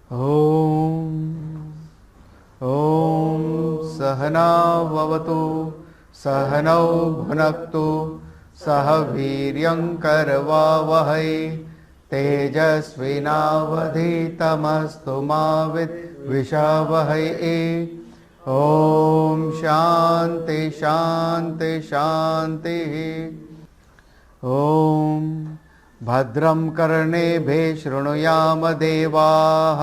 ॐ ॐ सहना भवतु सहनौ भुनक्तु सह वीर्यं करवावहै तेजस्विनावधीतमस्तु मा विद्विषावहै। ॐ शान्ति शान्ति शान्तिः। ॐ भद्रं कर्णेभिः शृणुयाम देवाः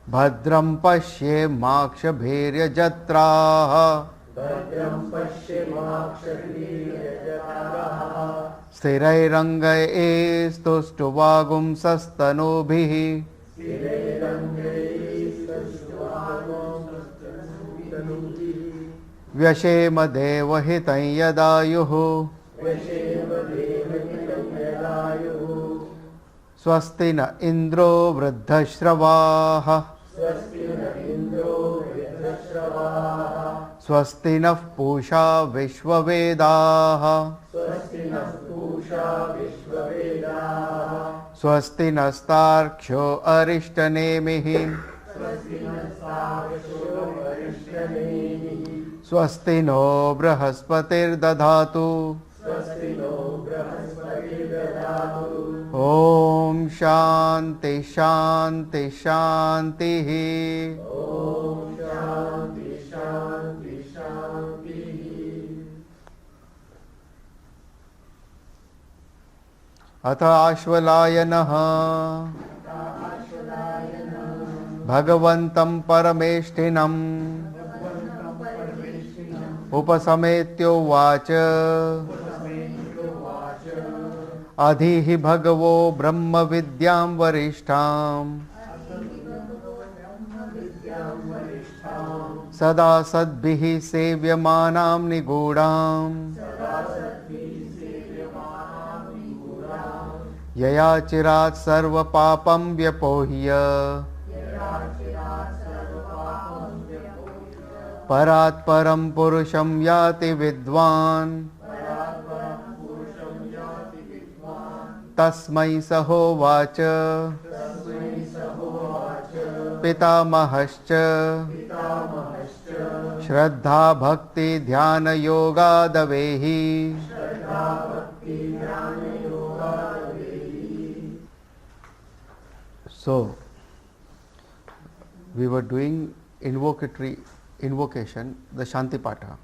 भद्रं पश्येमाक्षभिर्यजत्राः स्थिरैरङ्गैस्तुष्टुवागुंसस्तनूभिः व्यशेम देवहितं यदायुः स्वस्ति न इन्द्रो वृद्धश्रवाः स्वस्ति नः पूषा विश्ववेदाः स्वस्ति नस्तार्क्ष्यो अरिष्टनेमिः स्वस्ति नो बृहस्पतिर्दधातु ॐ शान्ति शान्ति शान्तिः। अथ आश्वलायनः भगवन्तं परमेष्ठिनम् उपसमेत्योवाच अधिहि भगवो ब्रह्म विद्यां वरिष्ठां सदा सद्भिः सेव्यमानां निगूढां यया चिरात् सर्वपापं व्यपोह्य परात् परं पुरुषं याति विद्वान् तस्मै सहोवाच पितामहश्च श्रद्धा भक्ति ध्यान योगादवेहि So we were doing invocation, the Shanti Patha.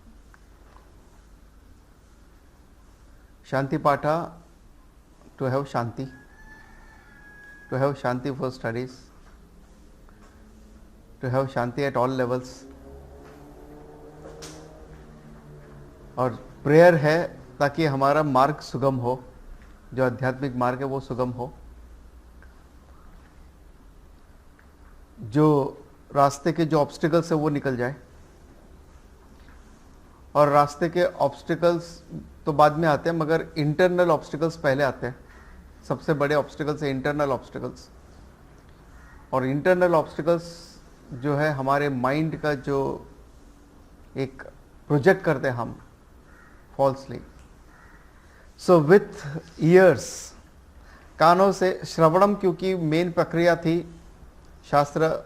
Shanti Patha, to have Shanti for studies, to have Shanti at all levels. और प्रेयर है ताकि हमारा मार्ग सुगम हो, जो आध्यात्मिक मार्ग है वो सुगम हो, जो रास्ते के जो ऑब्स्टिकल्स है वो निकल जाए। और रास्ते के ऑब्स्टिकल्स तो बाद में आते हैं, मगर इंटरनल ऑब्स्टिकल्स पहले आते हैं। सबसे बड़े ऑब्स्टिकल्स है इंटरनल ऑब्स्टिकल्स। और इंटरनल ऑब्स्टिकल्स जो है हमारे माइंड का जो एक प्रोजेक्ट करते हैं हम फॉल्सली। सो विथ ईयर्स, कानों से श्रवणम, क्योंकि मेन प्रक्रिया थी शास्त्र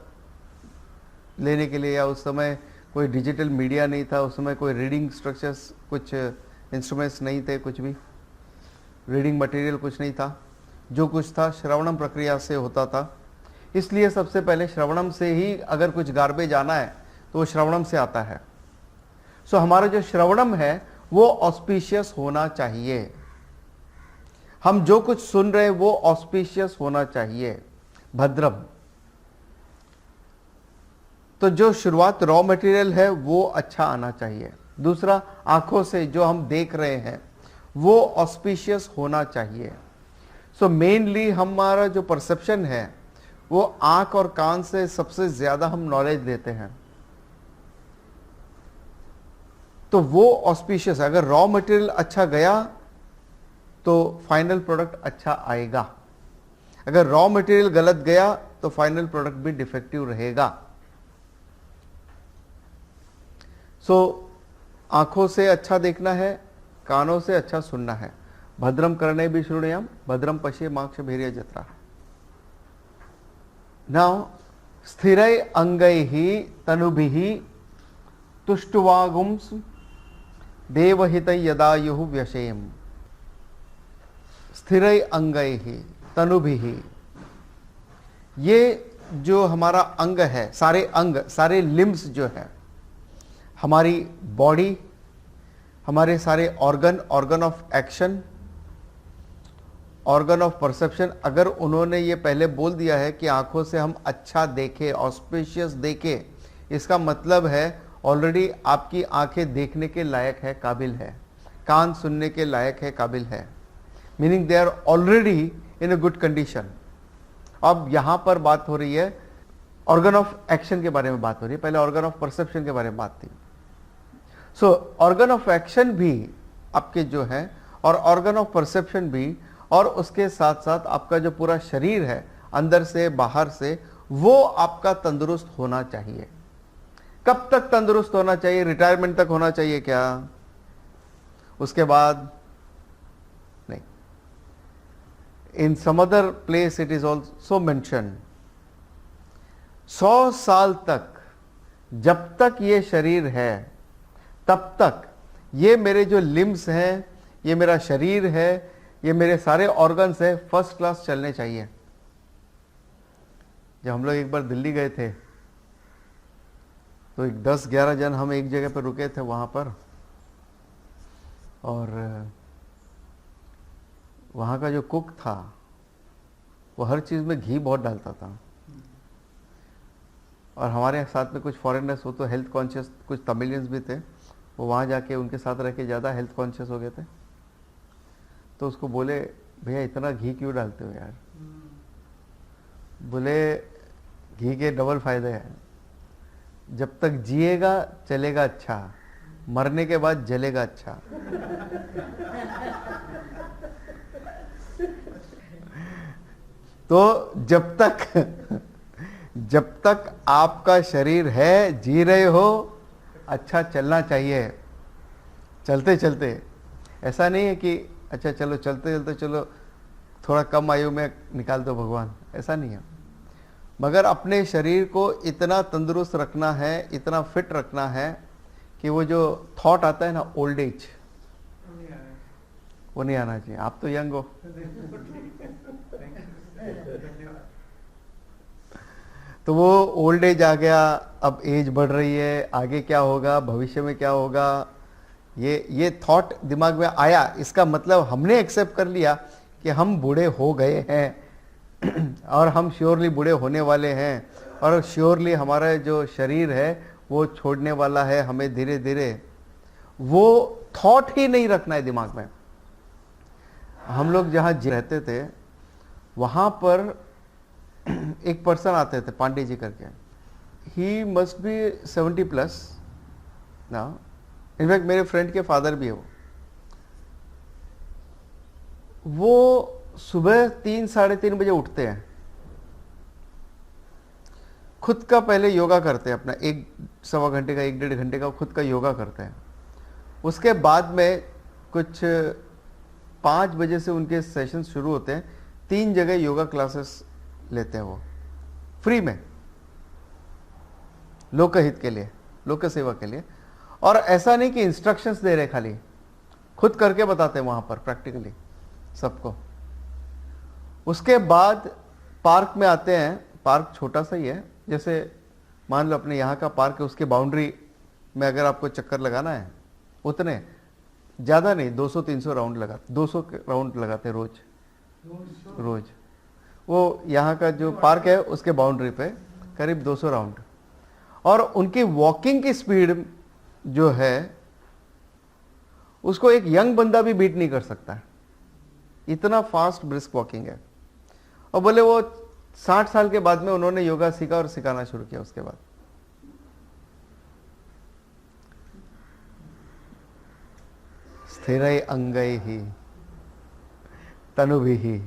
लेने के लिए, या उस समय कोई डिजिटल मीडिया नहीं था, उस समय कोई रीडिंग स्ट्रक्चर्स, कुछ इंस्ट्रूमेंट्स नहीं थे, कुछ भी रीडिंग मटेरियल कुछ नहीं था। जो कुछ था श्रवणम प्रक्रिया से होता था। इसलिए सबसे पहले श्रवणम से ही अगर कुछ गार्बेज आना है तो वो श्रवणम से आता है। सो हमारा जो श्रवणम है वो ऑस्पिशियस होना चाहिए। हम जो कुछ सुन रहे हैं वो ऑस्पिशियस होना चाहिए, भद्रम। तो जो शुरुआत रॉ मटेरियल है वो अच्छा आना चाहिए। दूसरा, आंखों से जो हम देख रहे हैं वो ऑस्पिशियस होना चाहिए। सो मेनली हमारा जो परसेप्शन है वो आंख और कान से सबसे ज्यादा हम नॉलेज लेते हैं। तो वो ऑस्पिशियस, अगर रॉ मटेरियल अच्छा गया तो फाइनल प्रोडक्ट अच्छा आएगा। अगर रॉ मटेरियल गलत गया तो फाइनल प्रोडक्ट भी डिफेक्टिव रहेगा। सो आंखों से अच्छा देखना है, कानों से अच्छा सुनना है। भद्रम कर्णे भी शृणुयाम भद्रम पश्येमाक्षभिर्य जत्रा। नाउ स्थिरै अंगैः तनुभिः तुष्टुवागुंस देवहितं यदायुः व्यशेम। स्थिरै अंगैः तनुभिः, ये जो हमारा अंग है, सारे अंग, सारे लिम्स जो है, हमारी बॉडी, हमारे सारे organ, organ of action, organ of perception, अगर उन्होंने ये पहले बोल दिया है कि आंखों से हम अच्छा देखें, ऑस्पिशियस देखें, इसका मतलब है ऑलरेडी आपकी आंखें देखने के लायक है, काबिल है, कान सुनने के लायक है, काबिल है, meaning they are already in a good condition. अब यहां पर बात हो रही है ऑर्गन ऑफ एक्शन के बारे में बात हो रही है, पहले ऑर्गन ऑफ परसेप्शन के बारे में बात थी। सो ऑर्गन ऑफ एक्शन भी आपके जो है और ऑर्गन ऑफ परसेप्शन भी, और उसके साथ साथ आपका जो पूरा शरीर है अंदर से बाहर से, वो आपका तंदुरुस्त होना चाहिए। कब तक तंदुरुस्त होना चाहिए? रिटायरमेंट तक होना चाहिए क्या? उसके बाद नहीं। In some other place it is also mention 100 साल तक, जब तक ये शरीर है तब तक ये मेरे जो लिम्स हैं, ये मेरा शरीर है, ये मेरे सारे ऑर्गन्स है, फर्स्ट क्लास चलने चाहिए। जब हम लोग एक बार दिल्ली गए थे तो एक 10-11 जन हम एक जगह पर रुके थे वहां पर, और वहां का जो कुक था वो हर चीज में घी बहुत डालता था, और हमारे साथ में कुछ फॉरेनर्स, वो तो हेल्थ कॉन्शियस, कुछ तमिलियंस भी थे, वो वहाँ जाके उनके साथ रह के ज़्यादा हेल्थ कॉन्शियस हो गए थे। तो उसको बोले, भैया इतना घी क्यों डालते हो यार? बोले घी के डबल फायदे हैं, जब तक जिएगा चलेगा अच्छा, मरने के बाद जलेगा अच्छा। तो जब तक आपका शरीर है, जी रहे हो, अच्छा चलना चाहिए, चलते चलते। ऐसा नहीं है कि अच्छा चलो चलते चलते चलो थोड़ा कम आयु में निकाल दो भगवान, ऐसा नहीं है। मगर अपने शरीर को इतना तंदुरुस्त रखना है, इतना फिट रखना है कि वो जो थॉट आता है ना ओल्ड एज, वो नहीं आना चाहिए। आप तो यंग हो। तो वो ओल्ड एज आ गया, अब एज बढ़ रही है, आगे क्या होगा, भविष्य में क्या होगा, ये थॉट दिमाग में आया, इसका मतलब हमने एक्सेप्ट कर लिया कि हम बूढ़े हो गए हैं और हम श्योरली बूढ़े होने वाले हैं, और श्योरली हमारा जो शरीर है वो छोड़ने वाला है हमें धीरे धीरे। वो थॉट ही नहीं रखना है दिमाग में। हम लोग जहाँ रहते थे वहाँ पर एक पर्सन आते थे, पांडे जी करके, ही मस्ट बी 70+ ना, इनफैक्ट मेरे फ्रेंड के फादर भी है। वो सुबह 3-3:30 बजे उठते हैं, खुद का पहले योगा करते हैं, अपना 1-1.25 घंटे का, 1-1.5 घंटे का खुद का योगा करते हैं। उसके बाद में कुछ 5 बजे से उनके सेशन शुरू होते हैं, 3 जगह योगा क्लासेस लेते हैं वो फ्री में, लोक हित के लिए, लोक सेवा के लिए। और ऐसा नहीं कि इंस्ट्रक्शंस दे रहे, खाली खुद करके बताते हैं वहां पर प्रैक्टिकली सबको। उसके बाद पार्क में आते हैं, पार्क छोटा सा ही है, जैसे मान लो अपने यहाँ का पार्क है, उसके बाउंड्री में अगर आपको चक्कर लगाना है, उतने ज़्यादा नहीं, 200-300 राउंड लगाते, 200 राउंड लगाते रोज। वो यहाँ का जो पार्क है उसके बाउंड्री पे करीब 200 राउंड। और उनकी वॉकिंग की स्पीड जो है उसको एक यंग बंदा भी बीट नहीं कर सकता है, इतना फास्ट ब्रिस्क वॉकिंग है। और बोले वो 60 साल के बाद में उन्होंने योगा सीखा और सिखाना शुरू किया। उसके बाद स्थिरै अंगैः तनुभिः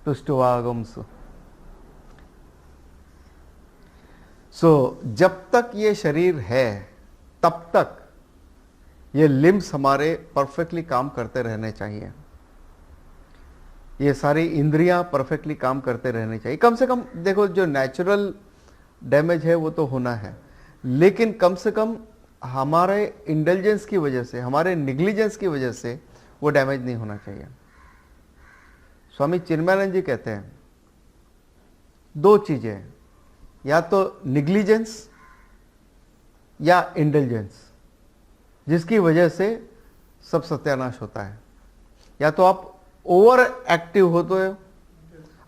तुष्टुवागुंसु। जब तक ये शरीर है तब तक ये लिम्स हमारे परफेक्टली काम करते रहने चाहिए। ये सारी इंद्रियां परफेक्टली काम करते रहने चाहिए। कम से कम देखो, जो नेचुरल डैमेज है वो तो होना है, लेकिन कम से कम हमारे इंटेलिजेंस की वजह से, हमारे निग्लिजेंस की वजह से वो डैमेज नहीं होना चाहिए। स्वामी चिन्मयानंद जी कहते हैं दो चीजें, या तो निग्लिजेंस या इंटेलिजेंस, जिसकी वजह से सब सत्यानाश होता है। या तो आप ओवर एक्टिव होते हो,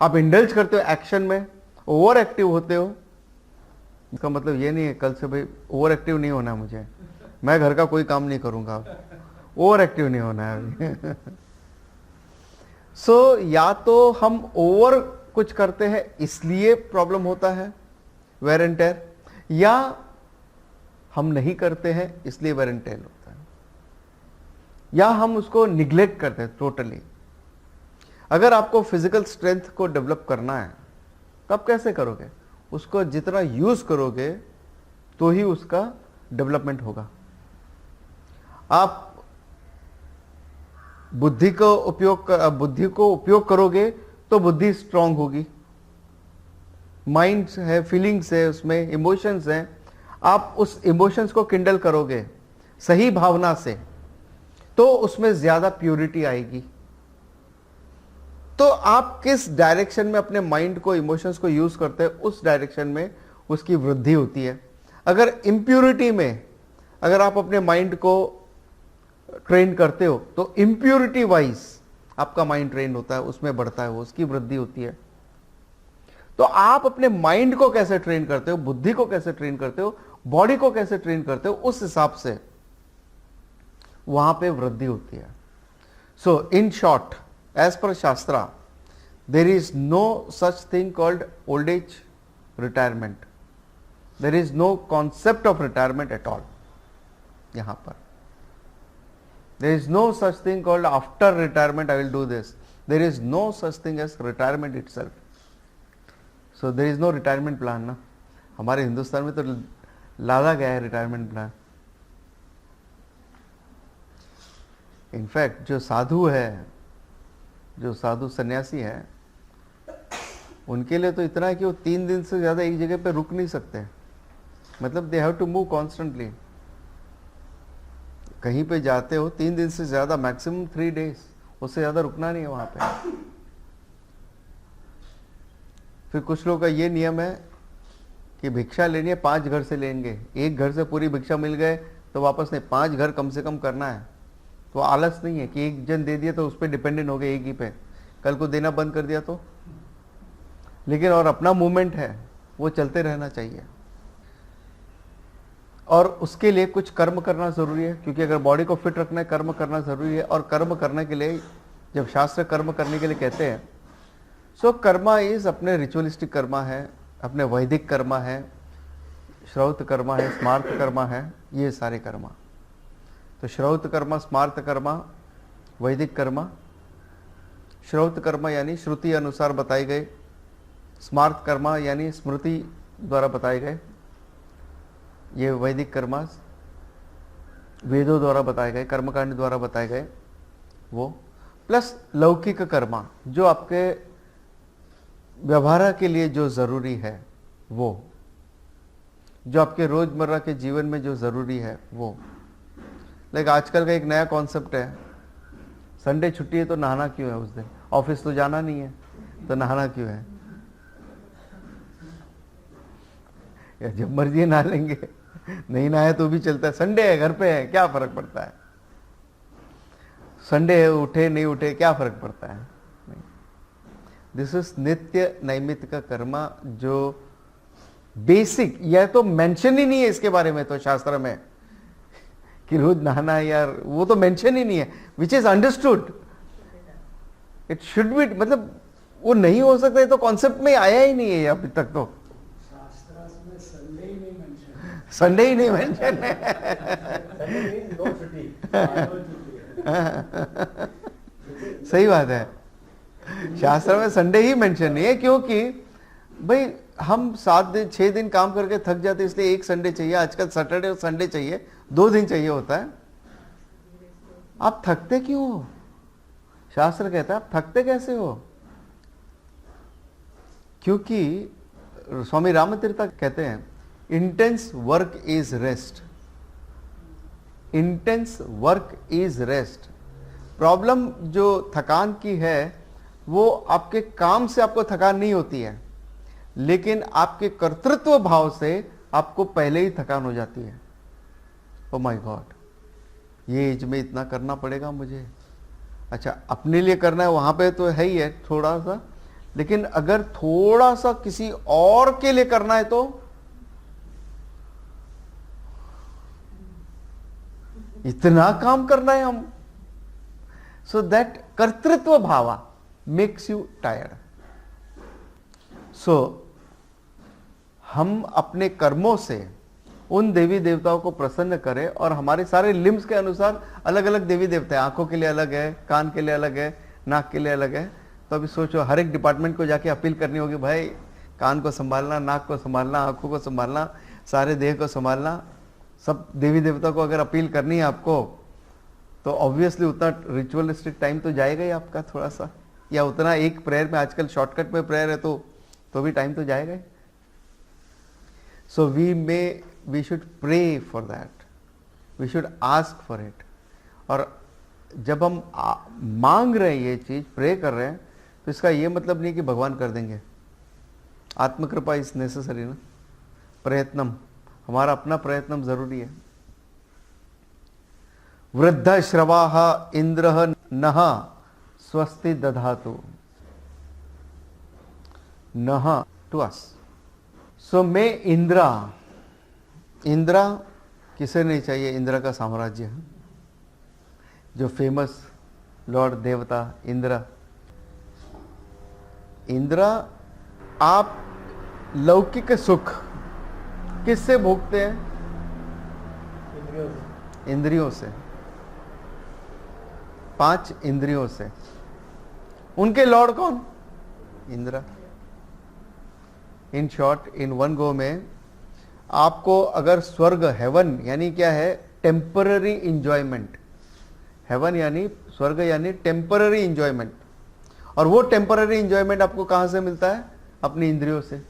आप इंडल्ज करते हो एक्शन में, ओवर एक्टिव होते हो। इसका मतलब ये नहीं है कल से भाई ओवर एक्टिव नहीं होना है मुझे, मैं घर का कोई काम नहीं करूंगा, ओवर एक्टिव नहीं होना है अभी। सो या तो हम ओवर कुछ करते हैं इसलिए प्रॉब्लम होता है वेयर एंड टेयर, या हम नहीं करते हैं इसलिए वेयर एंड टेयर होता है, या हम उसको निग्लेक्ट करते हैं टोटली। अगर आपको फिजिकल स्ट्रेंथ को डेवलप करना है तो आप कैसे करोगे? उसको जितना यूज करोगे तो ही उसका डेवलपमेंट होगा। आप बुद्धि को उपयोग करोगे तो बुद्धि स्ट्रांग होगी। माइंड है, फीलिंग्स है, उसमें इमोशंस हैं, आप उस इमोशंस को किंडल करोगे सही भावना से तो उसमें ज्यादा प्योरिटी आएगी। तो आप किस डायरेक्शन में अपने माइंड को, इमोशंस को यूज करते हैं, उस डायरेक्शन में उसकी वृद्धि होती है। अगर इम्प्योरिटी में अगर आप अपने माइंड को ट्रेन करते हो तो इम्प्योरिटी वाइज आपका माइंड ट्रेन होता है, उसमें बढ़ता है, वो उसकी वृद्धि होती है। तो आप अपने माइंड को कैसे ट्रेन करते हो, बुद्धि को कैसे ट्रेन करते हो, बॉडी को कैसे ट्रेन करते हो, उस हिसाब से वहां पे वृद्धि होती है। सो in short, as per shastra, there is no such thing called old age retirement. There is no concept of retirement at all. यहां पर there is no such thing called after retirement I will do this. There is no such thing as retirement itself. So there is no retirement plan ना। हमारे हिंदुस्तान में तो लादा गया है retirement plan. In fact जो साधु है, जो साधु सन्यासी है, उनके लिए तो इतना है कि वो 3 दिन से ज्यादा एक जगह पे रुक नहीं सकते। मतलब they have to move constantly. कहीं पे जाते हो 3 दिन से ज्यादा, मैक्सिमम 3 डेज, उससे ज्यादा रुकना नहीं है वहां पे। फिर कुछ लोगों का ये नियम है कि भिक्षा लेनी है 5 घर से लेंगे। एक घर से पूरी भिक्षा मिल गए तो वापस नहीं, 5 घर कम से कम करना है। तो आलस नहीं है कि एक जन दे दिया तो उस पर डिपेंडेंट हो गए एक ही पे, कल को देना बंद कर दिया तो। लेकिन और अपना मूवमेंट है वो चलते रहना चाहिए, और उसके लिए कुछ कर्म करना जरूरी है, क्योंकि अगर बॉडी को फिट रखना है कर्म करना जरूरी है। और कर्म करने के लिए जब शास्त्र कर्म करने के लिए कहते हैं, सो कर्मा इज अपने रिचुअलिस्टिक कर्मा है, अपने वैदिक कर्मा है, श्रौत कर्मा है, स्मार्त कर्मा है, ये सारे कर्मा। तो श्रौत कर्मा, स्मार्त कर्मा, वैदिक कर्मा। श्रौत कर्मा यानी श्रुति अनुसार बताए गए, स्मार्त कर्मा यानी स्मृति द्वारा बताए गए, ये वैदिक कर्मास वेदों द्वारा बताए गए, कर्मकांड द्वारा बताए गए वो, प्लस लौकिक कर्मा जो आपके व्यवहार के लिए जो जरूरी है वो, जो आपके रोजमर्रा के जीवन में जो जरूरी है वो। लाइक आजकल का एक नया कॉन्सेप्ट है, संडे छुट्टी है तो नहाना क्यों है उस दिन, ऑफिस तो जाना नहीं है तो नहाना क्यों है, या जब मर्जी नहा लेंगे, नहीं नहाए तो भी चलता है, संडे है घर पे है क्या फर्क पड़ता है, संडे है उठे नहीं उठे क्या फर्क पड़ता है। दिस इज नित्य नैमित्तिक कर्मा, जो बेसिक, यह तो मेंशन ही नहीं है इसके बारे में तो शास्त्र में कि रोज नहाना है यार, वो तो मेंशन ही नहीं है, which is understood, it should be, मतलब वो नहीं हो सकता है तो कॉन्सेप्ट में आया ही नहीं है अभी तक तो, संडे ही नहीं मेंशन है। सही बात है, शास्त्र में संडे ही मेंशन नहीं है, क्योंकि भाई हम 7 दिन 6 दिन काम करके थक जाते, इसलिए एक संडे चाहिए। आजकल सैटरडे और संडे चाहिए, 2 दिन चाहिए होता है। आप थकते क्यों हो? शास्त्र कहता है आप थकते कैसे हो? क्योंकि स्वामी रामतीर्थ कहते हैं intense work is rest, intense work is rest. Problem जो थकान की है वो आपके काम से आपको थकान नहीं होती है, लेकिन आपके कर्तृत्व भाव से आपको पहले ही थकान हो जाती है। ओ माय गॉड, ये एज में इतना करना पड़ेगा मुझे। अच्छा, अपने लिए करना है वहां पे तो है ही है थोड़ा सा, लेकिन अगर थोड़ा सा किसी और के लिए करना है तो इतना काम करना है हम। सो दैट कर्तृत्व भावा मेक्स यू टायर्ड। सो हम अपने कर्मों से उन देवी देवताओं को प्रसन्न करें, और हमारे सारे लिम्स के अनुसार अलग अलग देवी देवता है। आंखों के लिए अलग है, कान के लिए अलग है, नाक के लिए अलग है। तो अभी सोचो हर एक डिपार्टमेंट को जाके अपील करनी होगी, भाई कान को संभालना, नाक को संभालना, आंखों को संभालना, सारे देह को संभालना। सब देवी देवता को अगर अपील करनी है आपको, तो ऑब्वियसली उतना रिचुअलिस्टिक टाइम तो जाएगा ही आपका थोड़ा सा, या उतना एक प्रेयर में, आजकल शॉर्टकट में प्रेयर है तो भी टाइम तो जाएगा ही। So we should pray for that, we should ask for it. और जब हम मांग रहे हैं ये चीज, प्रे कर रहे हैं, तो इसका ये मतलब नहीं कि भगवान कर देंगे। आत्मकृपा इज नेसेसरी ना, प्रयत्नम, हमारा अपना प्रयत्न जरूरी है। वृद्ध श्रवाह इंद्र नह स्वस्ति दधातु, नह टू अस। सो मे इंद्रा, इंद्रा किसे नहीं चाहिए, इंद्र का साम्राज्य, जो फेमस लॉर्ड देवता इंद्र। इंद्र, आप लौकिक सुख किससे भोगते हैं? इंद्रियों से, 5 इंद्रियों से। उनके लॉर्ड कौन? Indra. In short, in one go में आपको अगर स्वर्ग, हेवन यानी क्या है? Temporary enjoyment. हेवन यानी स्वर्ग यानी टेम्पररी इंजॉयमेंट, और वो टेम्पररी इंजॉयमेंट आपको कहां से मिलता है? अपनी इंद्रियों से।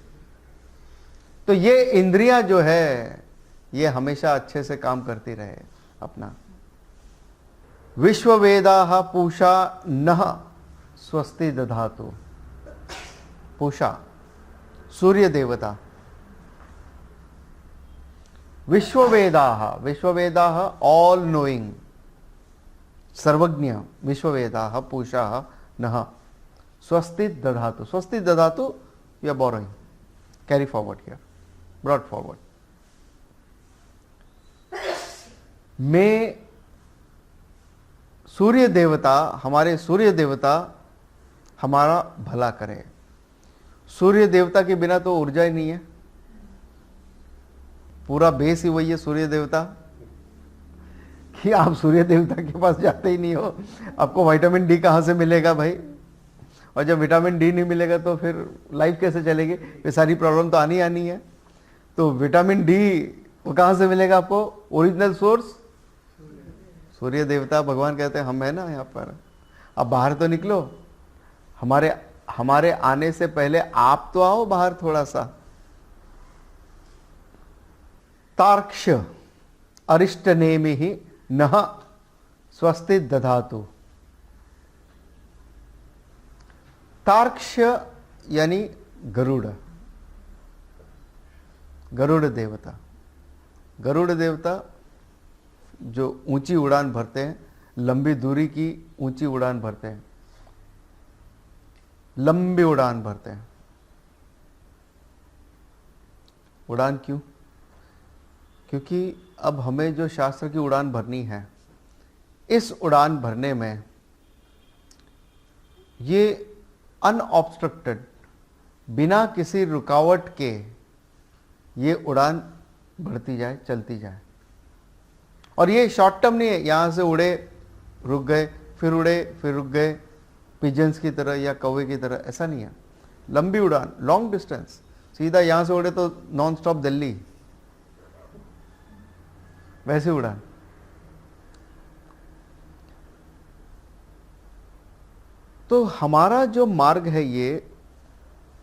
तो ये इंद्रियां जो है ये हमेशा अच्छे से काम करती रहे अपना। विश्ववेदाः पूषा नः स्वस्ति दधातु। पूषा सूर्य देवता। विश्ववेदाः, विश्ववेदाः ऑल नोइंग, सर्वज्ञ। विश्ववेदाः पूषा नः स्वस्ति दधातु। स्वस्ति दधातु, we are borrowing, carry forward here, brought forward. में सूर्य देवता, हमारे सूर्य देवता हमारा भला करे। सूर्य देवता के बिना तो ऊर्जा ही नहीं है, पूरा बेस ही वही है सूर्य देवता, कि आप सूर्य देवता के पास जाते ही नहीं हो, आपको विटामिन डी कहाँ से मिलेगा भाई? और जब विटामिन डी नहीं मिलेगा तो फिर लाइफ कैसे चलेगी? ये सारी प्रॉब्लम तो आनी आनी है। तो विटामिन डी वो कहाँ से मिलेगा आपको? ओरिजिनल सोर्स सूर्य देवता। भगवान कहते हैं हम है ना यहाँ पर, अब बाहर तो निकलो, हमारे आने से पहले आप तो आओ बाहर थोड़ा सा। तार्क्ष अरिष्ट नेमि ही नह स्वस्ति दधातु। तार्क्ष यानी गरुड़, गरुड़ देवता। गरुड़ देवता जो ऊंची उड़ान भरते हैं, लंबी दूरी की ऊंची उड़ान भरते हैं, लंबी उड़ान भरते हैं। उड़ान क्यों? क्योंकि अब हमें जो शास्त्र की उड़ान भरनी है, इस उड़ान भरने में ये अनऑब्स्ट्रक्टेड, बिना किसी रुकावट के ये उड़ान बढ़ती जाए, चलती जाए। और ये शॉर्ट टर्म नहीं है, यहाँ से उड़े रुक गए, फिर उड़े फिर रुक गए, पिजन्स की तरह या कौवे की तरह, ऐसा नहीं है। लंबी उड़ान, लॉन्ग डिस्टेंस, सीधा यहाँ से उड़े तो नॉन स्टॉप दिल्ली, वैसे उड़ान। तो हमारा जो मार्ग है ये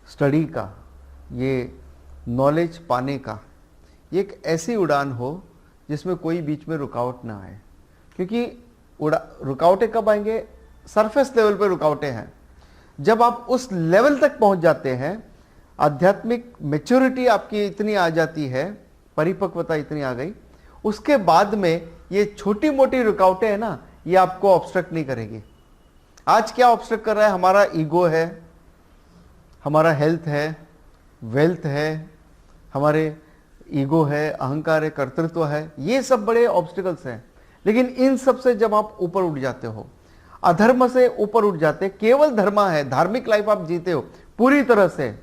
स्टडी का, ये नॉलेज पाने का, ये एक ऐसी उड़ान हो जिसमें कोई बीच में रुकावट ना आए। क्योंकि रुकावटें कब आएंगे? सरफेस लेवल पे रुकावटें हैं। जब आप उस लेवल तक पहुंच जाते हैं, आध्यात्मिक मैच्योरिटी आपकी इतनी आ जाती है, परिपक्वता इतनी आ गई, उसके बाद में ये छोटी मोटी रुकावटें हैं ना, ये आपको ऑब्स्ट्रक्ट नहीं करेगी। आज क्या ऑब्स्ट्रक्ट कर रहा है? हमारा ईगो है, हमारा हेल्थ है, वेल्थ है, हमारे ईगो है, अहंकार है, कर्तृत्व है, ये सब बड़े ऑब्स्टिकल्स हैं। लेकिन इन सब से जब आप ऊपर उठ जाते हो, अधर्म से ऊपर उठ जाते, केवल धर्म है, धार्मिक लाइफ आप जीते हो पूरी तरह से,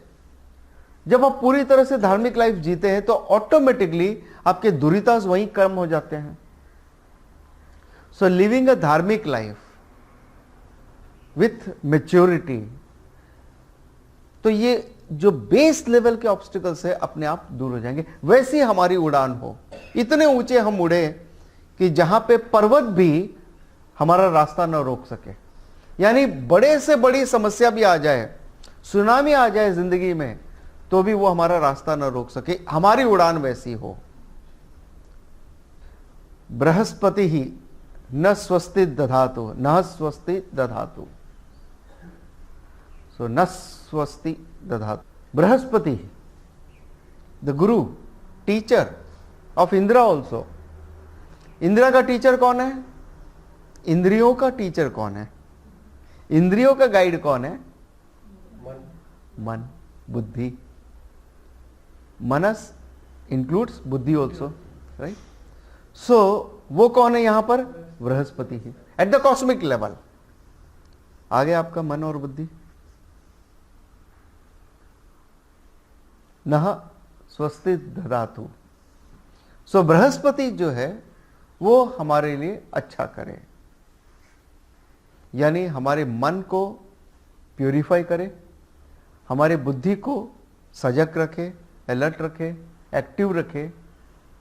जब आप पूरी तरह से धार्मिक लाइफ जीते हैं तो ऑटोमेटिकली आपके दुरितास वहीं कम हो जाते हैं। सो लिविंग अ धार्मिक लाइफ विथ मैच्योरिटी, तो ये जो बेस लेवल के ऑब्स्टिकल्स है अपने आप दूर हो जाएंगे। वैसी हमारी उड़ान हो, इतने ऊंचे हम उड़े कि जहां पे पर्वत भी हमारा रास्ता न रोक सके। यानी बड़े से बड़ी समस्या भी आ जाए, सुनामी आ जाए जिंदगी में, तो भी वो हमारा रास्ता न रोक सके। हमारी उड़ान वैसी हो। बृहस्पति ही न स्वस्ति दधातु, न स्वस्ति दधातु, सो न स्वस्ति दधातु। Brihaspati, the Guru, teacher of Indira also. Indira का टीचर कौन है? इंद्रियों का टीचर कौन है? इंद्रियों का गाइड कौन है? मन, बुद्धि। मनस इंक्लूड्स बुद्धि ऑल्सो, राइट? सो वो कौन है यहां पर? बृहस्पति ही, एट द कॉस्मिक लेवल। आगे आपका मन और बुद्धि। नह स्वस्ति दधातु। सो बृहस्पति जो है वो हमारे लिए अच्छा करे, यानी हमारे मन को प्यूरिफाई करे, हमारे बुद्धि को सजग रखे, अलर्ट रखे, एक्टिव रखे,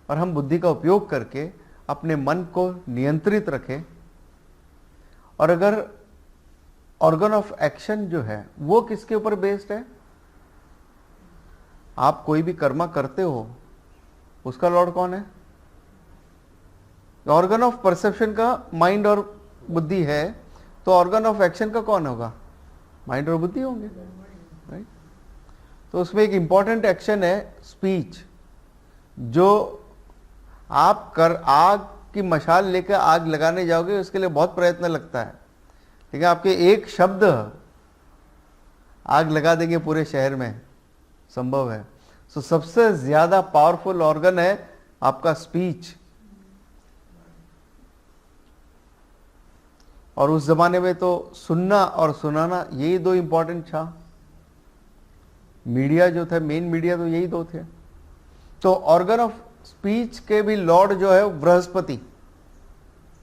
और हम बुद्धि का उपयोग करके अपने मन को नियंत्रित रखें। और अगर ऑर्गन ऑफ एक्शन जो है वो किसके ऊपर बेस्ड है? आप कोई भी कर्मा करते हो, उसका लॉर्ड कौन है? ऑर्गन ऑफ परसेप्शन का माइंड और बुद्धि है, तो ऑर्गन ऑफ एक्शन का कौन होगा? माइंड और बुद्धि होंगे, राइट? तो उसमें एक इंपॉर्टेंट एक्शन है स्पीच, जो आप आग की मशाल लेकर आग लगाने जाओगे, उसके लिए बहुत प्रयत्न लगता है, ठीक है? आपके एक शब्द आग लगा देंगे पूरे शहर में, संभव है। सो सबसे ज्यादा पावरफुल ऑर्गन है आपका स्पीच। और उस जमाने में तो सुनना और सुनाना, यही दो इंपॉर्टेंट था। मीडिया जो था, मेन मीडिया तो यही दो थे। तो ऑर्गन ऑफ स्पीच के भी लॉर्ड जो है बृहस्पति,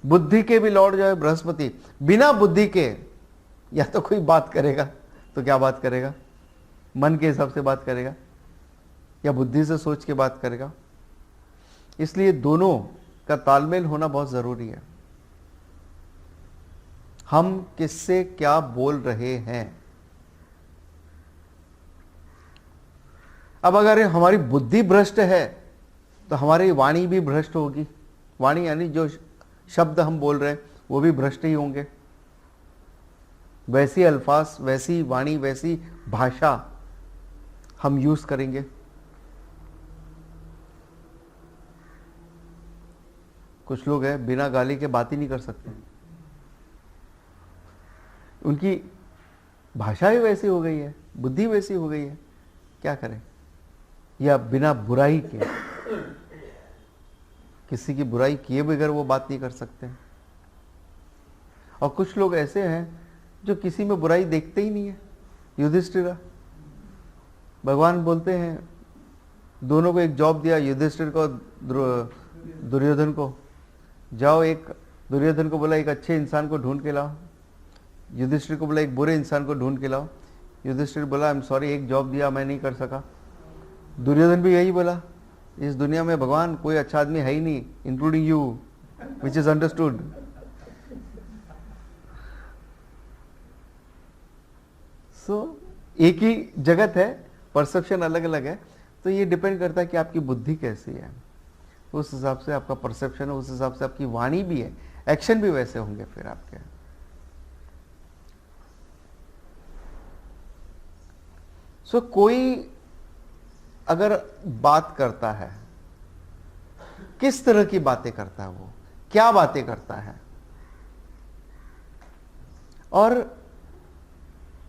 बुद्धि के भी लॉर्ड जो है बृहस्पति। बिना बुद्धि के या तो कोई बात करेगा तो क्या बात करेगा? मन के हिसाब से बात करेगा या बुद्धि से सोच के बात करेगा? इसलिए दोनों का तालमेल होना बहुत जरूरी है। हम किससे क्या बोल रहे हैं? अब अगर हमारी बुद्धि भ्रष्ट है तो हमारी वाणी भी भ्रष्ट होगी। वाणी यानी जो शब्द हम बोल रहे हैं वो भी भ्रष्ट ही होंगे। वैसी अल्फाज, वैसी वाणी, वैसी भाषा हम यूज करेंगे। कुछ लोग हैं बिना गाली के बात ही नहीं कर सकते, उनकी भाषा ही वैसी हो गई है, बुद्धि वैसी हो गई है, क्या करें? या बिना बुराई के, किसी की बुराई किए बगैर वो बात नहीं कर सकते। और कुछ लोग ऐसे हैं जो किसी में बुराई देखते ही नहीं है। युधिष्ठिर, भगवान बोलते हैं, दोनों को एक जॉब दिया, युधिष्ठिर को, दुर्योधन को। जाओ, एक दुर्योधन को बोला एक अच्छे इंसान को ढूंढ के लाओ, युधिष्ठिर को बोला एक बुरे इंसान को ढूंढ के लाओ। युधिष्ठिर बोला आई एम सॉरी, एक जॉब दिया मैं नहीं कर सका। दुर्योधन भी यही बोला, इस दुनिया में भगवान कोई अच्छा आदमी है ही नहीं, including you, which is understood. एक ही जगत है, परसेप्शन अलग अलग है, तो ये डिपेंड करता है कि आपकी बुद्धि कैसी है, उस हिसाब से आपका परसेप्शन है, उस हिसाब से आपकी वाणी भी है, एक्शन भी वैसे होंगे फिर आपके। कोई अगर बात करता है, किस तरह की बातें करता है, वो क्या बातें करता है, और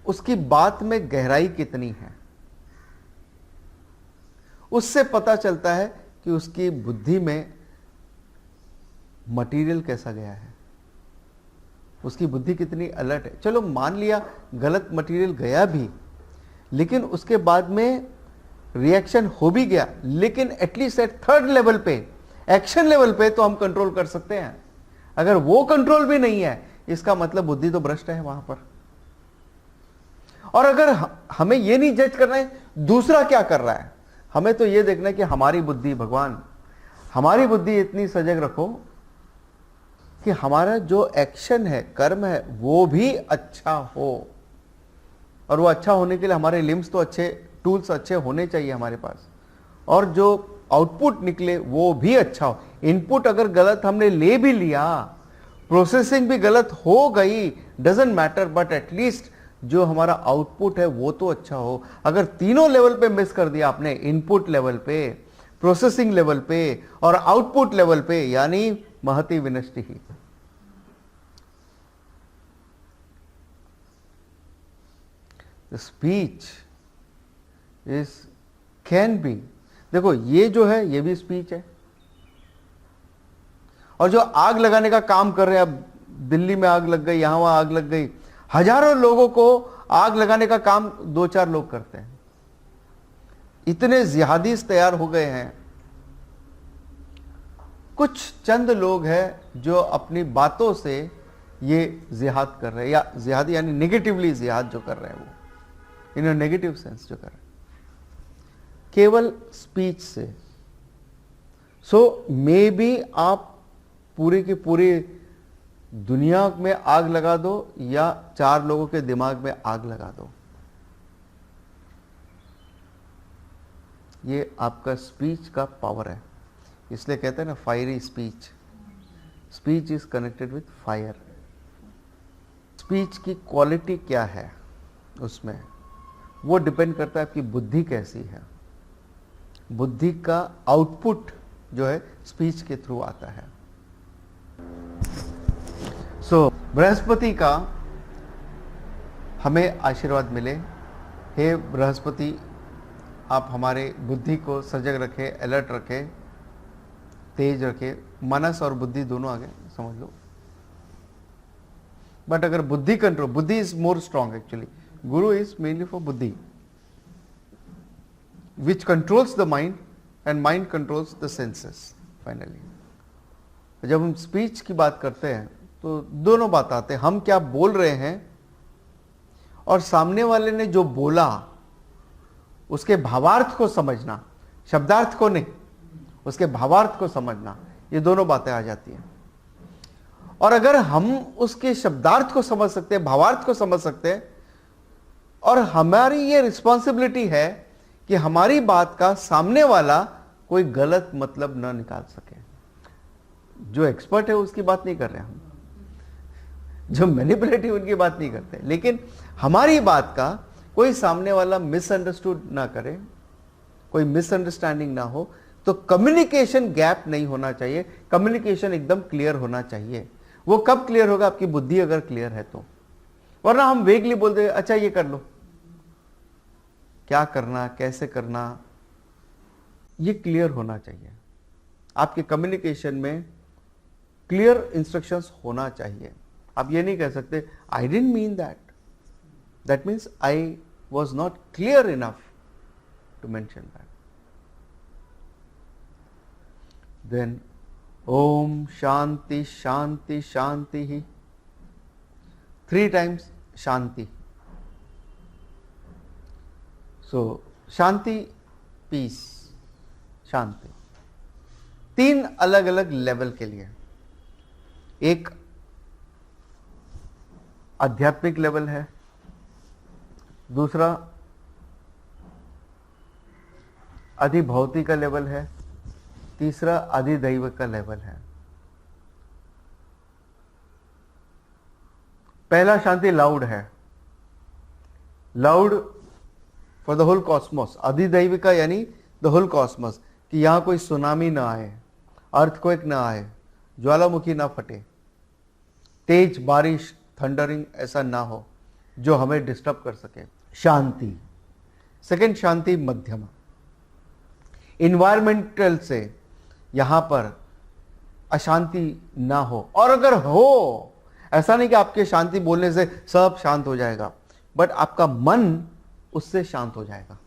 उसकी बात में गहराई कितनी है, उससे पता चलता है कि उसकी बुद्धि में मटेरियल कैसा गया है, उसकी बुद्धि कितनी अलर्ट है। चलो मान लिया गलत मटेरियल गया भी, लेकिन उसके बाद में रिएक्शन हो भी गया, लेकिन एटलीस्ट एट थर्ड लेवल पे, एक्शन लेवल पे तो हम कंट्रोल कर सकते हैं। अगर वो कंट्रोल भी नहीं है, इसका मतलब बुद्धि तो भ्रष्ट है वहां पर। और अगर हमें ये नहीं जज करना है दूसरा क्या कर रहा है, हमें तो ये देखना है कि हमारी बुद्धि, भगवान हमारी बुद्धि इतनी सजग रखो कि हमारा जो एक्शन है, कर्म है, वो भी अच्छा हो। और वो अच्छा होने के लिए हमारे लिम्स तो अच्छे, टूल्स अच्छे होने चाहिए हमारे पास, और जो आउटपुट निकले वो भी अच्छा हो। इनपुट अगर गलत हमने ले भी लिया, प्रोसेसिंग भी गलत हो गई, डजंट मैटर, बट एटलीस्ट जो हमारा आउटपुट है वो तो अच्छा हो। अगर तीनों लेवल पे मिस कर दिया आपने, इनपुट लेवल पे, प्रोसेसिंग लेवल पे और आउटपुट लेवल पे, यानी महति विनष्टि ही। स्पीच इज कैन बी, देखो ये जो है ये भी स्पीच है, और जो आग लगाने का काम कर रहे हैं, अब दिल्ली में आग लग गई, यहां वहां आग लग गई, हजारों लोगों को आग लगाने का काम 2-4 लोग करते हैं। इतने जिहादीस तैयार हो गए हैं। कुछ चंद लोग हैं जो अपनी बातों से ये जिहाद कर रहे हैं, या जिहाद यानी नेगेटिवली जिहाद जो कर रहे हैं, वो इन नेगेटिव सेंस जो कर रहे हैं केवल स्पीच से। मे बी आप पूरी की पूरी दुनिया में आग लगा दो या 4 लोगों के दिमाग में आग लगा दो, ये आपका स्पीच का पावर है। इसलिए कहते हैं ना fiery speech, speech is connected with fire. Speech की क्वालिटी क्या है उसमें, वो डिपेंड करता है आपकी बुद्धि कैसी है। बुद्धि का आउटपुट जो है स्पीच के थ्रू आता है। बृहस्पति का हमें आशीर्वाद मिले। हे बृहस्पति, आप हमारे बुद्धि को सजग रखें, अलर्ट रखें, तेज रखें। मनस और बुद्धि दोनों आगे समझ लो। बट अगर बुद्धि कंट्रोल, बुद्धि is more strong actually, Guru is mainly for बुद्धि which controls the mind and mind controls the senses finally। जब हम स्पीच की बात करते हैं तो दोनों बात आते हैं, हम क्या बोल रहे हैं और सामने वाले ने जो बोला उसके भावार्थ को समझना, शब्दार्थ को नहीं, उसके भावार्थ को समझना, ये दोनों बातें आ जाती हैं। और अगर हम उसके शब्दार्थ को समझ सकते हैं, भावार्थ को समझ सकते हैं, और हमारी ये रिस्पॉन्सिबिलिटी है कि हमारी बात का सामने वाला कोई गलत मतलब ना निकाल सके। जो एक्सपर्ट है उसकी बात नहीं कर रहे हम, जो मैनिपुलेटिव उनकी बात नहीं करते, लेकिन हमारी बात का कोई सामने वाला मिसअंडरस्टूड ना करे, कोई मिसअंडरस्टैंडिंग ना हो, तो कम्युनिकेशन गैप नहीं होना चाहिए, कम्युनिकेशन एकदम क्लियर होना चाहिए। वो कब क्लियर होगा, आपकी बुद्धि अगर क्लियर है तो, वरना हम वेगली बोल दे, अच्छा ये कर लो, क्या करना, कैसे करना, ये क्लियर होना चाहिए। आपके कम्युनिकेशन में क्लियर इंस्ट्रक्शंस होना चाहिए। आप ये नहीं कह सकते I didn't mean that, that means I was not clear enough to mention that. Then ओम शांति शांति शांति ही, 3 times शांति। शांति, पीस, शांति, 3 अलग अलग लेवल के लिए। एक आध्यात्मिक लेवल है, दूसरा अधिभौतिक का लेवल है, तीसरा अधिदैविक का लेवल है। पहला शांति लाउड है, loud for the whole cosmos. अधिदैविका यानी द होल कॉस्मोस, कि यहां कोई सुनामी ना आए, अर्थक्वेक ना आए, ज्वालामुखी ना फटे, तेज बारिश थंडरिंग ऐसा ना हो जो हमें डिस्टर्ब कर सके। शांति। सेकंड शांति मध्यमा, इन्वायरमेंटल से यहां पर अशांति ना हो, और अगर हो, ऐसा नहीं कि आपके शांति बोलने से सब शांत हो जाएगा, बट आपका मन उससे शांत हो जाएगा।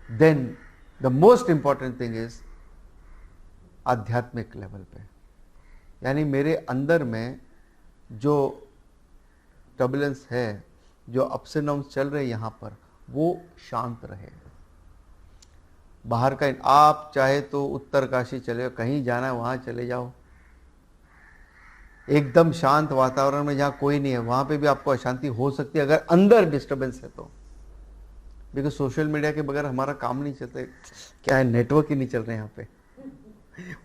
Then the most important thing is आध्यात्मिक लेवल पे, यानी मेरे अंदर में जो टर्बुलेंस है, जो अप्स एंड डाउन्स चल रहे यहां पर, वो शांत रहे। बाहर का आप चाहे तो उत्तरकाशी चले जाओ, कहीं जाना है वहां चले जाओ, एकदम शांत वातावरण में जहां कोई नहीं है, वहां पे भी आपको अशांति हो सकती है अगर अंदर डिस्टर्बेंस है तो। बिकॉज सोशल मीडिया के बगैर हमारा काम नहीं चलता, क्या है, नेटवर्क ही नहीं चल रहे यहाँ पे,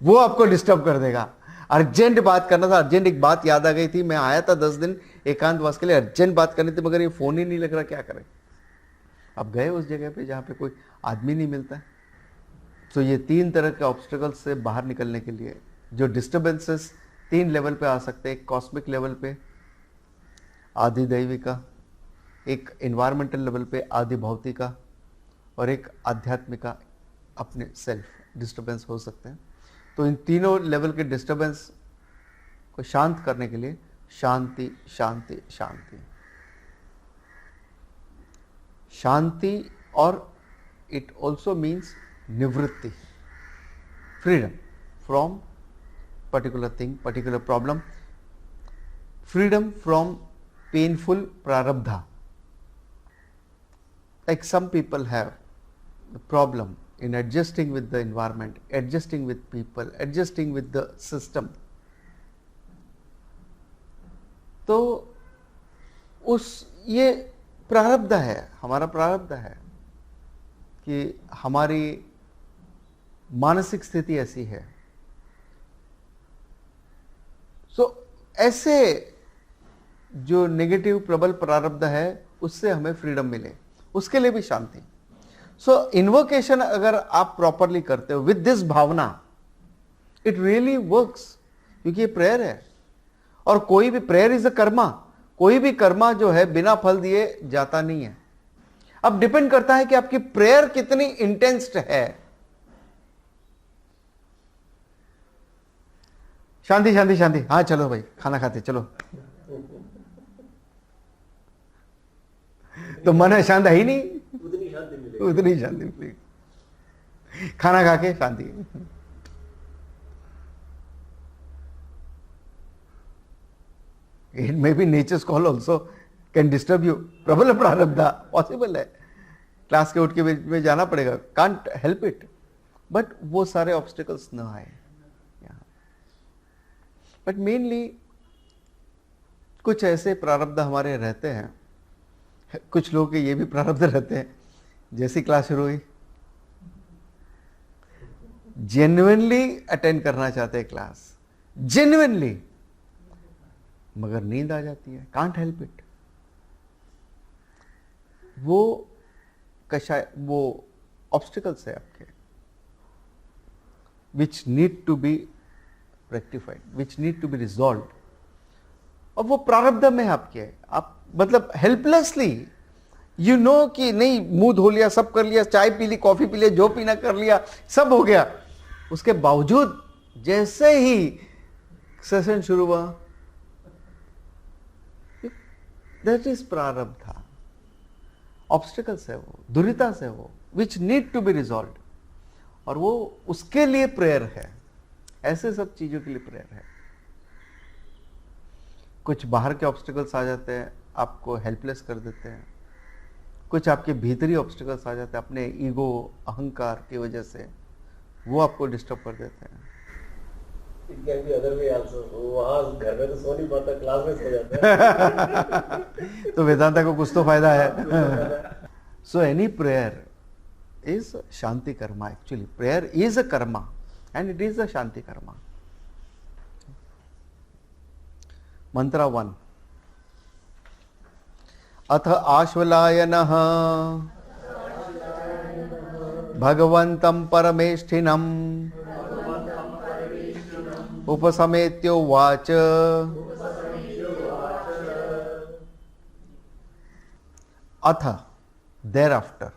वो आपको डिस्टर्ब कर देगा। अर्जेंट बात करना था, अर्जेंट एक बात याद आ गई थी, मैं आया था 10 दिन एकांतवास के लिए, अर्जेंट बात करनी थी, मगर ये फोन ही नहीं लग रहा, क्या करें। अब गए उस जगह पे जहाँ पे कोई आदमी नहीं मिलता है। तो ये 3 तरह के ऑब्स्टिकल्स से बाहर निकलने के लिए जो डिस्टर्बेंसेस 3 लेवल पे आ सकते हैं, एक कॉस्मिक लेवल पे आधिदैविका, एक एनवायरमेंटल लेवल पे आधिभौतिका, और एक आध्यात्मिका अपने सेल्फ डिस्टर्बेंस हो सकते हैं। तो इन तीनों लेवल के डिस्टर्बेंस को शांत करने के लिए शांति शांति शांति शांति, और इट ऑल्सो मीन्स निवृत्ति, freedom from particular thing, particular problem, freedom from painful prarabdha. Like some people have the problem in adjusting with the environment, adjusting with people, adjusting with the system. तो उस ये प्रारब्ध है, हमारा प्रारब्ध है कि हमारी मानसिक स्थिति ऐसी है। ऐसे जो नेगेटिव प्रबल प्रारब्ध है उससे हमें फ्रीडम मिले, उसके लिए भी शांति। सो इन्वोकेशन अगर आप प्रॉपरली करते हो with this bhavana, it really works, क्योंकि ये प्रेयर है। और कोई भी प्रेयर इज अ कर्मा, कोई भी कर्मा जो है बिना फल दिए जाता नहीं है। अब डिपेंड करता है कि आपकी प्रेयर कितनी इंटेंस्ड है। शांति शांति शांति, हाँ चलो भाई खाना खाते चलो, तो मन है शांत है ही नहीं, उतनी शांति मिलेगी खाना खा के शांति। It may be nature's call also can disturb you, प्रबल प्रारब्धा पॉसिबल है, क्लास के उठ के बीच में जाना पड़ेगा, कांट हेल्प इट, बट वो सारे ऑब्स्टिकल्स ना आए। बट मेनली कुछ ऐसे प्रारब्ध हमारे रहते हैं, कुछ लोगों के ये भी प्रारब्ध रहते हैं, जैसी क्लास शुरू हुई जेन्युइनली अटेंड करना चाहते हैं क्लास, जेन्युइनली, मगर नींद आ जाती है, कांट हेल्प इट। वो कशाय, वो ऑब्स्टिकल्स है आपके, which need to be rectified, which need to be resolve. और वो प्रारब्ध में आपके, आप मतलब हेल्पलेसली यू नो कि नहीं, मुंह धो लिया, सब कर लिया, चाय पी ली, कॉफी पी लिया, जो पीना कर लिया, सब हो गया, उसके बावजूद जैसे ही सेशन शुरू हुआ, दैट इज प्रारब्ध, ऑब्स्टिकल्स है वो, दुरिता से वो, which need to be resolve. और वो उसके लिए प्रेयर है, ऐसे सब चीजों के लिए प्रेयर है। कुछ बाहर के ऑब्स्टिकल्स आ जाते हैं, आपको हेल्पलेस कर देते हैं, कुछ आपके भीतरी ऑब्स्टिकल्स आ जाते हैं अपने ईगो, अहंकार की वजह से, वो आपको डिस्टर्ब कर देते हैं। It can be other way also. वहाँ घर में तो सो नहीं पाता, क्लास में सो जाता है। तो वेदांता को कुछ तो फायदा है। So any prayer is shanti karma. Actually prayer is a karma and it is a shanti karma. Mantra 1. अथ आश्वलायनः भगवन्तं परमेष्ठिनम् उपसमेत्योवाच अथ thereafter,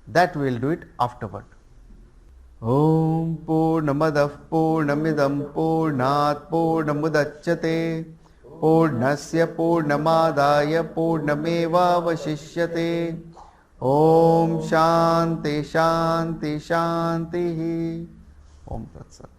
that we will do it afterward. Om Purnamadah Purnamidam Purnat Purnamudachyate Purnasya Purnamadaya Purnameva Vashishyate. Om Shanti Shanti Shanti. Om Tat Sat.